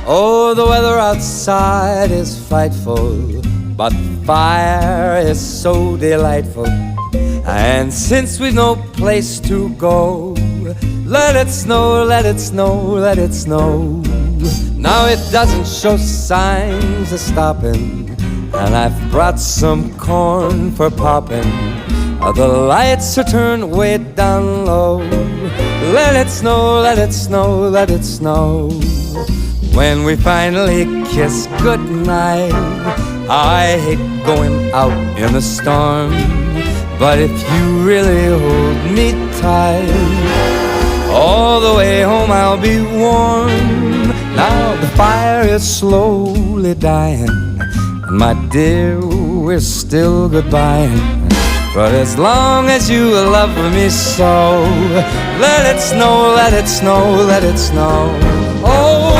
Oh, the weather outside is frightful, but fire is so delightful. And since we've no place to go, let it snow, let it snow, let it snow. Now it doesn't show signs of stopping, and I've brought some corn for popping. The lights are turned way down low. Let it snow, let it snow, let it snow. When we finally kiss goodnight, I hate going out in the storm, but if you really hold me tight, all the way home I'll be warm. Now the fire is slowly dying, and my dear, we're still goodbying. But as long as you love me so, let it snow, let it snow, let it snow. Oh,